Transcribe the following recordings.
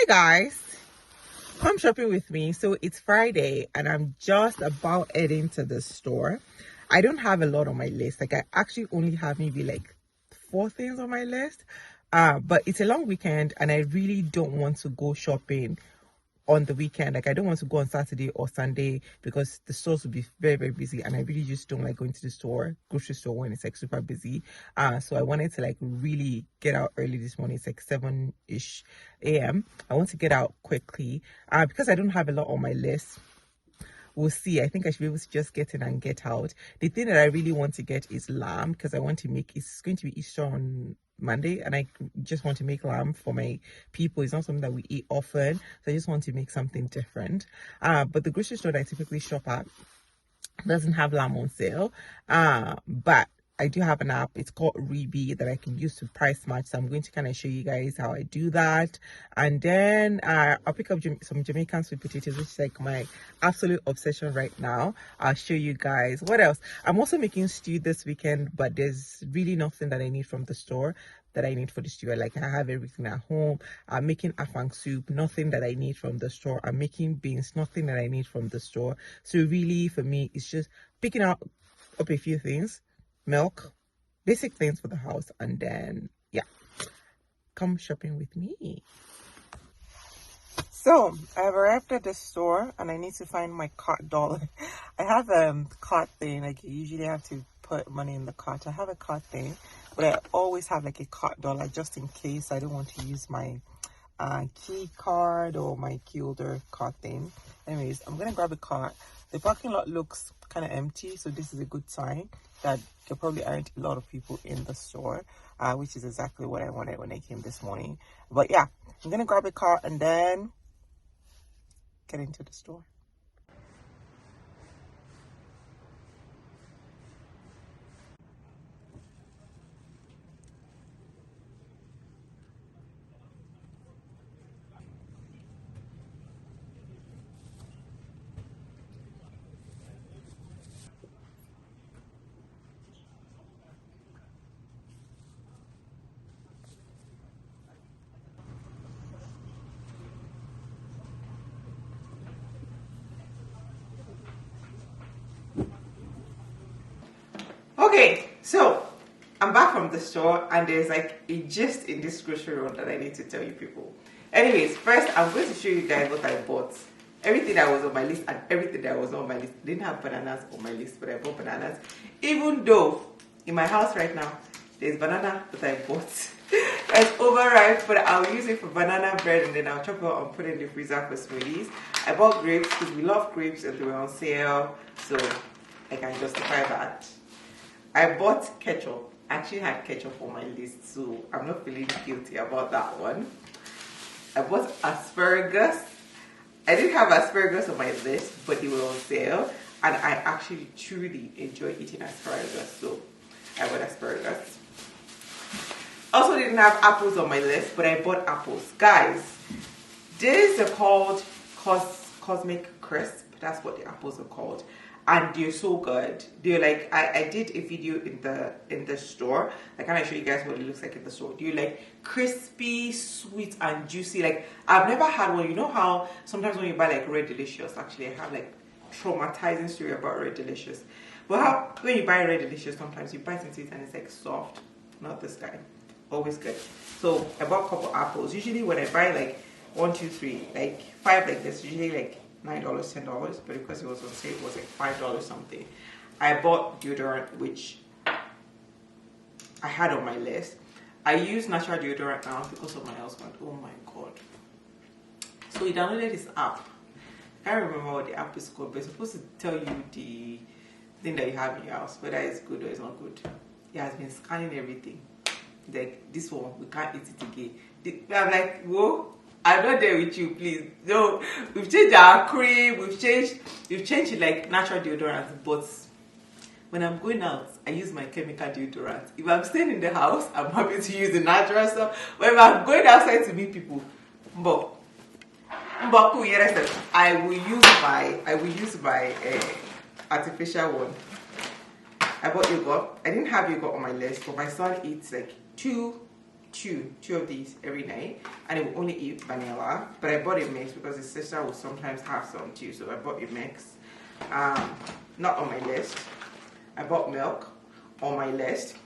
Hi guys, come shopping with me. So it's Friday and I'm just about heading to the store. I don't have a lot on my list. Like, I actually only have maybe like 4 things on my list. But it's a long weekend and I really don't want to go shopping on the weekend. Like, I don't want to go on Saturday or Sunday because the stores will be very, very busy, and I really just don't like going to the grocery store, when it's like super busy. So I wanted to like really get out early this morning. It's like 7-ish a.m. I want to get out quickly because I don't have a lot on my list. We'll see. I think I should be able to just get in and get out. The thing that I really want to get is lamb, because I want to make, it's going to be Easter on Monday, and I just want to make lamb for my people. It's not something that we eat often, so I just want to make something different. But the grocery store that I typically shop at doesn't have lamb on sale, but I do have an app. It's called Reebee that I can use to price match. So I'm going to kind of show you guys how I do that. And then I'll pick up some Jamaican sweet potatoes, which is like my absolute obsession right now. I'll show you guys. What else? I'm also making stew this weekend, but there's really nothing that I need from the store that I need for the stew. Like, I have everything at home. I'm making afang soup, nothing that I need from the store. I'm making beans, nothing that I need from the store. So really, for me, it's just picking up a few things. Milk, basic things for the house, and then yeah, come shopping with me. So I've arrived at the store and I need to find my cart dollar. I have a cart thing, like you usually have to put money in the cart. I have a cart thing, but I always have like a cart dollar just in case I don't want to use my key card or my key holder card thing. Anyways, I'm gonna grab a cart. The parking lot looks kind of empty, so this is a good sign that there probably aren't a lot of people in the store, which is exactly what I wanted when I came this morning. But yeah, I'm gonna grab a cart and then get into the store. Okay, so I'm back from the store and there's like a gist in this grocery run that I need to tell you people. Anyways, first I'm going to show you guys what I bought. Everything that was on my list and everything that was on my list. I didn't have bananas on my list, but I bought bananas. Even though in my house right now, there's banana that I bought. It's overripe, but I'll use it for banana bread and then I'll chop it up and put it in the freezer for smoothies. I bought grapes because we love grapes and they were on sale, so I can justify that. I bought ketchup. I actually had ketchup on my list, so I'm not feeling guilty about that one. I bought asparagus. I didn't have asparagus on my list, but they were on sale, and I actually truly enjoy eating asparagus, so I bought asparagus. Also didn't have apples on my list, but I bought apples. Guys, these are called Cosmic Crisp. That's what the apples are called. And they're so good. They're like, I did a video in the store. I kind of show you guys what it looks like in the store. They're like crispy, sweet, and juicy. Like, I've never had one. You know how sometimes when you buy like Red Delicious, actually I have like traumatizing story about Red Delicious. But how when you buy Red Delicious, sometimes you bite into it and it's like soft. Not this guy. Always good. So I bought a couple apples. Usually when I buy like 1, 2, 3, like 5 like this, usually like $9, $10, but because it was on sale, it was like $5 something. I bought deodorant, which I had on my list. I use natural deodorant now because of my husband. Oh my god. So we downloaded this app. I can't remember what the app is called, but it's supposed to tell you the thing that you have in your house, whether it's good or it's not good. It has been scanning everything. Like, this one, we can't eat it again. I'm like, whoa. I'm not there with you, please. No, we've changed our cream, we've changed it like natural deodorant, but when I'm going out, I use my chemical deodorant. If I'm staying in the house, I'm happy to use the natural stuff. But if I'm going outside to meet people, I will use my artificial one. I bought yogurt. I didn't have yogurt on my list, but my son eats like 2 two of these every night, and it will only eat vanilla. But I bought a mix because his sister will sometimes have some too, so I bought a mix. Not on my list. I bought milk on my list.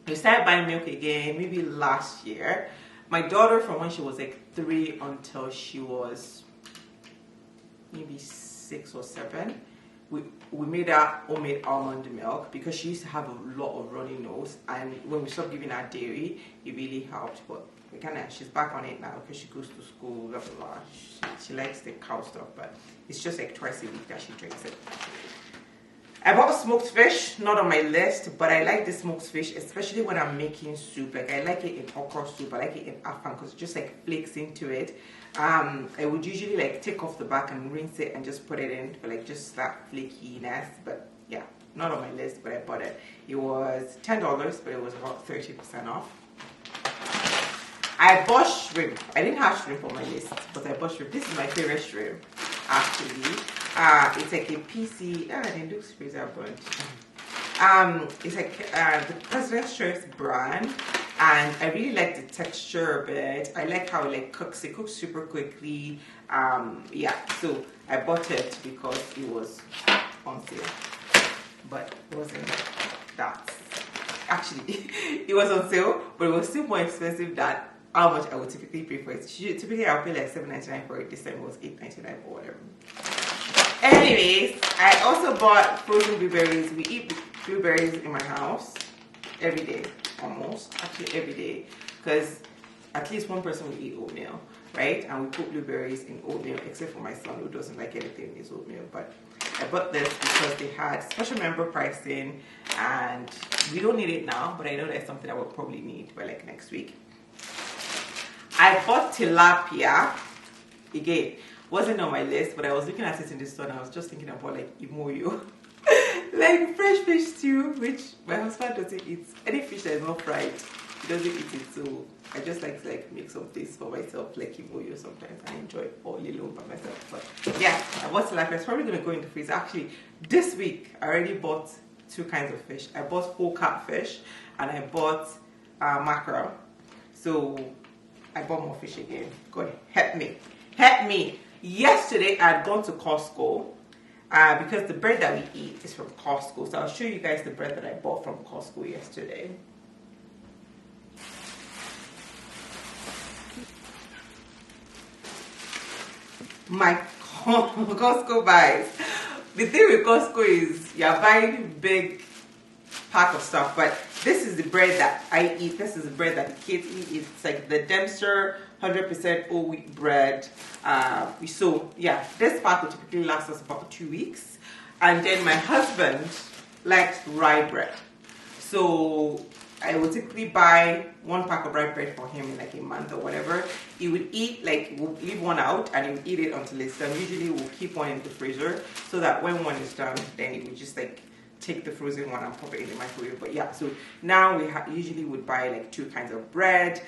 I started buying milk again maybe last year. My daughter, from when she was like 3 until she was maybe 6 or 7, we made her homemade almond milk because she used to have a lot of runny nose, and when we stopped giving her dairy, it really helped. But she's back on it now because she goes to school, blah blah blah. She likes the cow stuff, but it's just like twice a week that she drinks it. I bought smoked fish, not on my list, but I like the smoked fish, especially when I'm making soup. Like I like it in okra soup, I like it in afang because it just like flakes into it. I would usually like take off the back and rinse it and just put it in for like just that flakiness. But yeah, not on my list, but I bought it. It was $10, but it was about 30% off. I bought shrimp. I didn't have shrimp on my list, but I bought shrimp. This is my favorite shrimp, actually. It's like a PC. It looks freezer burnt. It's like the President Shrimp's brand, and I really like the texture of it. I like how it like cooks. It cooks super quickly. Yeah, so I bought it because it was on sale, but it wasn't that. Actually, it was on sale, but it was still more expensive than how much I would typically pay for it. Typically, I'll pay like $7.99 for it. This time it was $8.99 or whatever. Anyways, I also bought frozen blueberries. We eat blueberries in my house every day, almost, actually every day, because at least one person will eat oatmeal, right? And we put blueberries in oatmeal, except for my son who doesn't like anything in his oatmeal. But I bought this because they had special member pricing, and we don't need it now, but I know that's something I will probably need by like next week. I bought tilapia. Again, wasn't on my list, but I was looking at it in the store and I was just thinking about like imoyo. Like fresh fish stew, which my husband doesn't eat. Any fish that is not fried, he doesn't eat it. So I just like to like make some things for myself, like imoyo sometimes. I enjoy it all alone by myself. But yeah, I bought tilapia. It's probably gonna go in the freezer. Actually, this week I already bought 2 kinds of fish. I bought whole catfish and I bought mackerel. So I bought more fish again. God help me. Help me. Yesterday I had gone to Costco because the bread that we eat is from Costco. So I'll show you guys the bread that I bought from Costco yesterday. My Costco buys. The thing with Costco is you're buying big pack of stuff, but this is the bread that I eat. This is the bread that the kids eat. It's like the Dempster 100% whole wheat bread. So yeah, this pack will typically last us about 2 weeks. And then my husband likes rye bread, so I will typically buy 1 pack of rye bread for him in like a month or whatever. He would eat, like, we'll leave one out and he would eat it until it's done. Usually we'll keep one in the freezer so that when one is done, then he would just like take the frozen one and pop it in the microwave. But yeah, so now we usually would buy like 2 kinds of bread.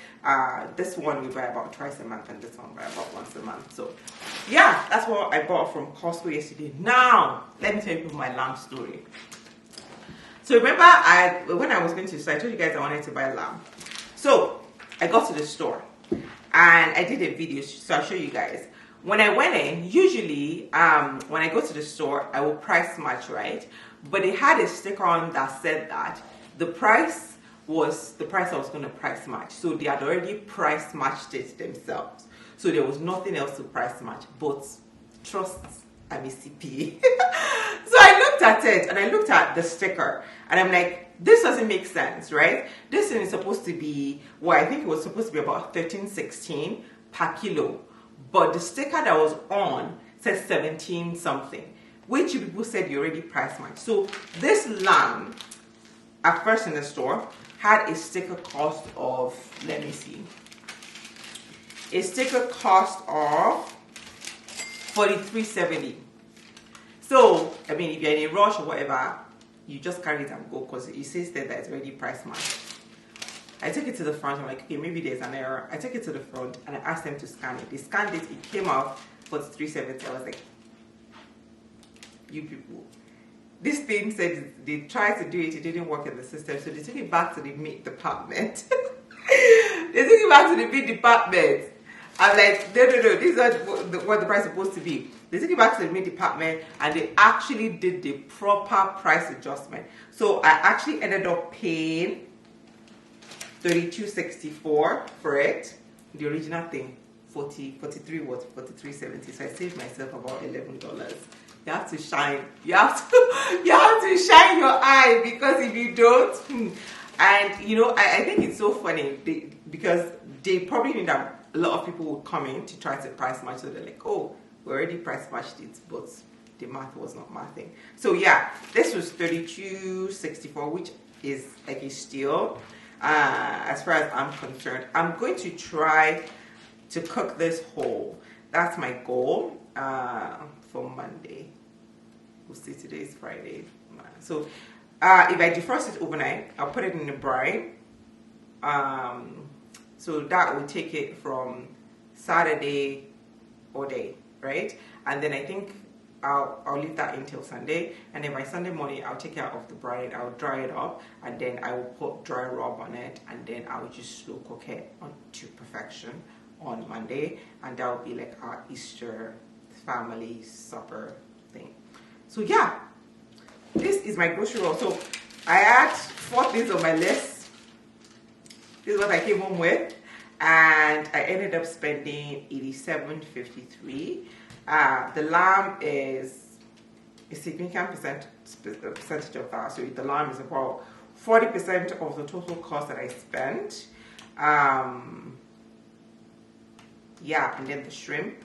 This one we buy about twice a month, and this one we buy about once a month. So yeah, that's what I bought from Costco yesterday. Now let me tell you my lamb story. So remember, when I was going to the store, I told you guys I wanted to buy lamb. So I got to the store and I did a video, so I'll show you guys. When I went in, usually when I go to the store, I will price match, right? But they had a sticker on that said that the price was the price I was going to price match. So they had already price matched it themselves. So there was nothing else to price match. But trust, I'm a CPA. So I looked at it and I looked at the sticker and I'm like, this doesn't make sense, right? This thing is supposed to be, well, I think it was supposed to be about 13-16 per kilo. But the sticker that was on says 17 something, which you people said you already price matched. So this lamb, at first in the store, had a sticker cost of, let me see, a sticker cost of $43.70. So, I mean, if you're in a rush or whatever, you just carry it and go because it says that it's already price matched. I took it to the front. I'm like, okay, maybe there's an error. I took it to the front and I asked them to scan it. They scanned it. It came out for $3.70. I was like, you people. This thing said they tried to do it. It didn't work in the system. So they took it back to the meat department. They took it back to the meat department. I'm like, no, this is not what the price is supposed to be. They took it back to the meat department and they actually did the proper price adjustment. So I actually ended up paying $32.64 for it. The original thing, 43.70. So I saved myself about $11. You have to shine. You have to shine your eye, because if you don't, and I think it's so funny because they probably knew that a lot of people would come in to try to price match. So they're like, oh, we already price matched it, but the math was not mathing. So yeah, this was $32.64, which is like a steal as far as I'm concerned. I'm going to try to cook this whole. That's my goal for Monday. We'll see, today is Friday. So if I defrost it overnight, I'll put it in the brine. So that will take it from Saturday all day, right? And then I think I'll leave that until Sunday, and then by Sunday morning I'll take it out of the brine, I'll dry it up, and then I will put dry rub on it, and then I'll just slow cook it to perfection on Monday, and that will be like our Easter family supper thing. So yeah, this is my grocery haul. So I had 4 things on my list. This is what I came home with, and I ended up spending $87.53. The lamb is a significant percentage of that. So the lamb is about 40% of the total cost that I spent. Yeah, and then the shrimp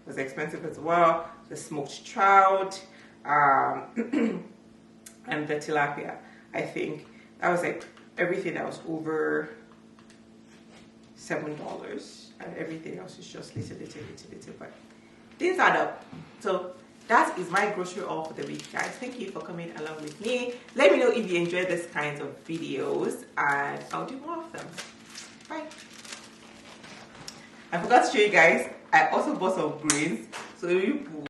was expensive as well. The smoked trout, and the tilapia. I think that was like everything that was over $7, and everything else is just little, but things add up. So that is my grocery haul for the week, guys. Thank you for coming along with me. Let me know if you enjoy this kinds of videos, and I'll do more of them. Bye. I forgot to show you guys, I also bought some greens. So you